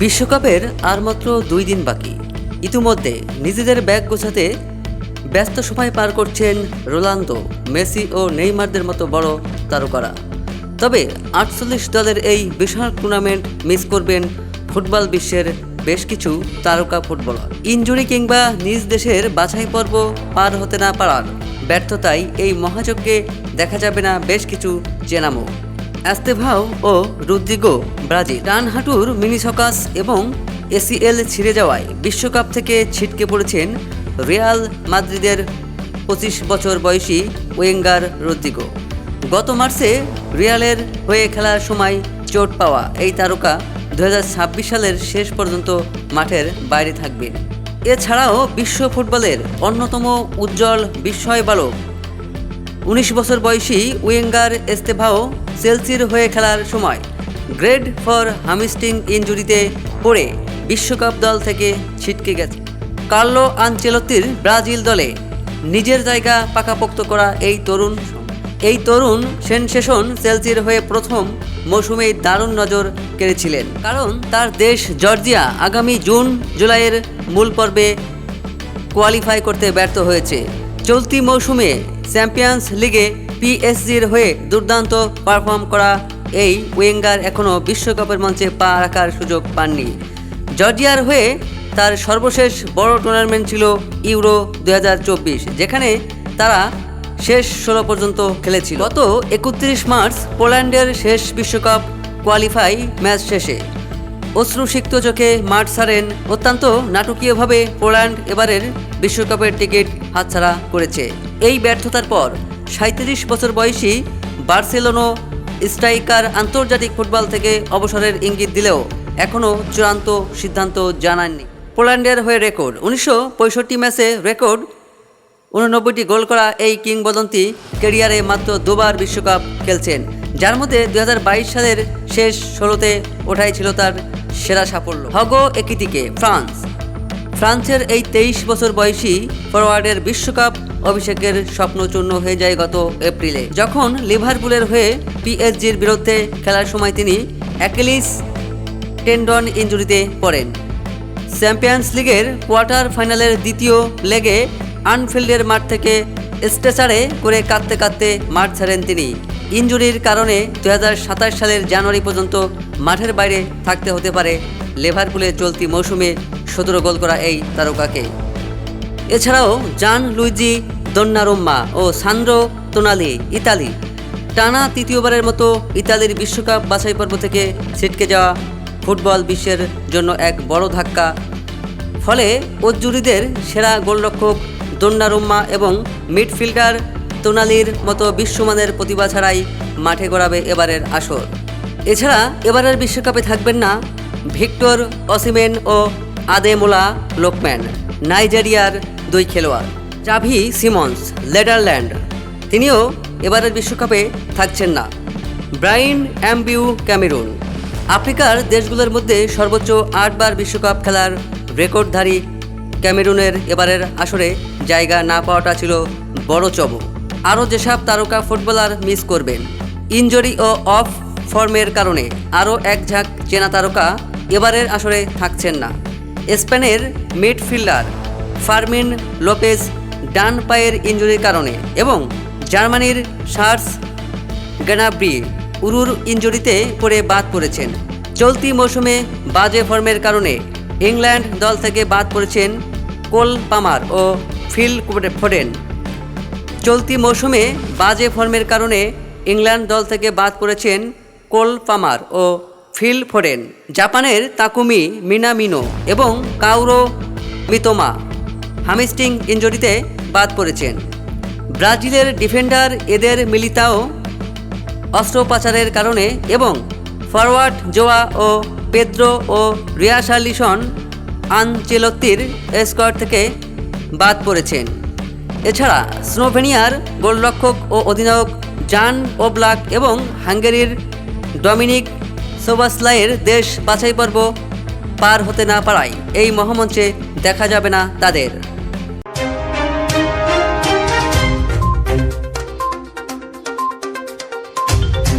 বিশ্বকাপের আর মাত্র 2 দিন বাকি। ইতিমধ্যে নিজেদের ব্যাগ গোছাতে ব্যস্ত সময় পার করছেন রোনালদো, মেসি ও নেইমারদের মতো বড় তারকারা। তবে 48 দলের এই বিশাল টুর্নামেন্ট মিস করবেন ফুটবল বিশ্বের বেশ কিছু তারকা ফুটবলার। ইনজুরি কিংবা নিজ দেশের বাছাই পর্ব পার হতে না পারার ব্যর্থতায় এই মহাযজ্ঞে দেখা যাবে না বেশ কিছু চেনা মুখ। এস্তেভাও ও রদ্রিগো ব্রাজিল, ডান হাঁটুর মিনিসকাস এবং এসিএল ছিঁড়ে যাওয়ায় বিশ্বকাপ থেকে ছিটকে পড়েছেন রিয়াল মাদ্রিদের 25 বছর বয়সী উইঙ্গার রদ্রিগো। গত মার্চে রিয়ালের হয়ে খেলার সময় চোট পাওয়া এই তারকা 2026 সালের শেষ পর্যন্ত মাঠের বাইরে থাকবেন। এছাড়াও বিশ্ব ফুটবলের অন্যতম উজ্জ্বল বিস্ময় বালক 19 বছর বয়সী উইঙ্গার এস্তেভাও চেলসির হয়ে খেলার সময় গ্রেড ফর হামস্ট্রিং ইনজুরিতে পড়ে বিশ্বকাপ দল থেকে ছিটকে গেছে। কার্লো আনচেলত্তির ব্রাজিল দলে নিজের জায়গা পাকাপোক্ত করা এই তরুণ সেনসেশন চেলসির হয়ে প্রথম মৌসুমেই দারুণ নজর কেড়েছিলেন, কারণ তার দেশ জর্জিয়া আগামী জুন জুলাইয়ের মূল পর্বে কোয়ালিফাই করতে ব্যর্থ হয়েছে। চলতি মৌসুমে চ্যাম্পিয়ন্স লিগে পিএসজির হয়ে দুর্দান্ত পারফর্ম করা এই উইঙ্গার এখনও বিশ্বকাপের মঞ্চে পা রাখার সুযোগ পাননি। জর্জিয়ার হয়ে তার সর্বশেষ বড় টুর্নামেন্ট ছিল ইউরো 2024, যেখানে তারা শেষ 16 পর্যন্ত খেলেছিল। গত 31 মার্চ পোল্যান্ডের শেষ বিশ্বকাপ কোয়ালিফাই ম্যাচ শেষে অশ্রুসিক্ত চোখে মাঠ ছাড়েন। অত্যন্ত নাটকীয়ভাবে পোল্যান্ড এবারের বিশ্বকাপের টিকিট হাতছাড়া করেছে। এই ব্যর্থতার পর 37 বছর বয়সী বার্সেলোনা স্ট্রাইকার আন্তর্জাতিক ফুটবল থেকে অবসরের ইঙ্গিত দিলেও এখনও চূড়ান্ত সিদ্ধান্ত জানাননি। পোল্যান্ডের হয়ে রেকর্ড 1965 ম্যাচে রেকর্ড 89টি গোল করা এই কিংবদন্তি ক্যারিয়ারে মাত্র 2বার বিশ্বকাপ খেলছেন, যার মধ্যে 2022 সালের শেষ 16তে ওঠাই ছিল তার সেরা সাফল্য। হগো একিটিকে ফ্রান্সের এই 23 বছর বয়সী ফরওয়ার্ডের বিশ্বকাপ অভিষেকের স্বপ্ন চূর্ণ হয়ে যায় গত এপ্রিলে, যখন লিভারপুলের হয়ে পিএসজির বিরুদ্ধে খেলার সময় তিনি অ্যাকিলিস টেন্ডন ইনজুরিতে পড়েন। চ্যাম্পিয়ন্স লিগের কোয়ার্টার ফাইনালের দ্বিতীয় লেগে আনফিল্ডের মাঠ থেকে স্ট্রেচারে করে কাঁদতে কাঁদতে মাঠ ছাড়েন তিনি। ইনজুরির কারণে 2027 সালের জানুয়ারি পর্যন্ত মাঠের বাইরে থাকতে হতে পারে লিভারপুলে চলতি মৌসুমে 17 গোল করা এই তারকাকে। এছাড়াও জান লুইজি দন্নারুম্মা ও সান্দ্রো তোনালি ইতালি টানা তৃতীয়বারের মতো ইতালির বিশ্বকাপ বাছাই পর্ব থেকে ছিটকে যাওয়া ফুটবল বিশ্বের জন্য এক বড় ধাক্কা। ফলে অজ্জুরিদের সেরা গোলরক্ষক দন্নারুম্মা এবং মিডফিল্ডার তোনালির মতো বিশ্বমানের প্রতিভা ছাড়াই মাঠে গড়াবে এবারের আসর। এছাড়া এবারের বিশ্বকাপে থাকবেন না ভিক্টর ওসিমেন ও আদেমোলা লোকম্যান, নাইজেরিয়ার 2 খেলোয়াড়। জাভি সিমন্স নেদারল্যান্ড, তিনিও এবারের বিশ্বকাপে থাকছেন না। Bryan Mbeumo Cameroon. আফ্রিকার দেশগুলোর মধ্যে সর্বোচ্চ 8 বার বিশ্বকাপ খেলার রেকর্ডধারী ক্যামেরুনের এবারের আসরে জায়গা না পাওয়াটা ছিল বড় চমক। আরও যেসব তারকা ফুটবলার মিস করবেন ইনজুরি ও অফ ফর্মের কারণে, আরও এক ঝাঁক চেনা তারকা এবারের আসরে থাকছেন না। স্পেনের মিডফিল্ডার ফার্মিন লোপেজ ডান পায়ের ইনজুরির কারণে এবং জার্মানির সার্স গ্নাব্রি উরুর ইনজুরিতে পড়ে বাদ পড়েছেন। চলতি মৌসুমে বাজে ফর্মের কারণে ইংল্যান্ড দল থেকে বাদ পড়েছেন কোল পামার ও ফিল ফোডেন। চলতি মৌসুমে বাজে ফর্মের কারণে ইংল্যান্ড দল থেকে বাদ পড়েছেন কোল পামার ও ফিল ফোডেন। জাপানের তাকুমি মিনামিনো এবং কাউরো মিতোমা হামস্ট্রিং ইনজুরিতে বাদ পড়েছেন। ব্রাজিলের ডিফেন্ডার এদের মিলিতাও অস্ত্রোপচারের কারণে এবং ফরওয়ার্ড জোয়া ও পেদ্রো ও রিয়াশালিসন আনচেলত্তির স্কোয়াড থেকে বাদ পড়েছেন। এছাড়া স্লোভেনিয়ার গোলরক্ষক ও অধিনায়ক জান ওব্লাক এবং হাঙ্গেরির ডমিনিক সোবাসলাইয়ের দেশ বাছাই পর্ব পার হতে না পারায় এই মহামঞ্চে দেখা যাবে না তাদের।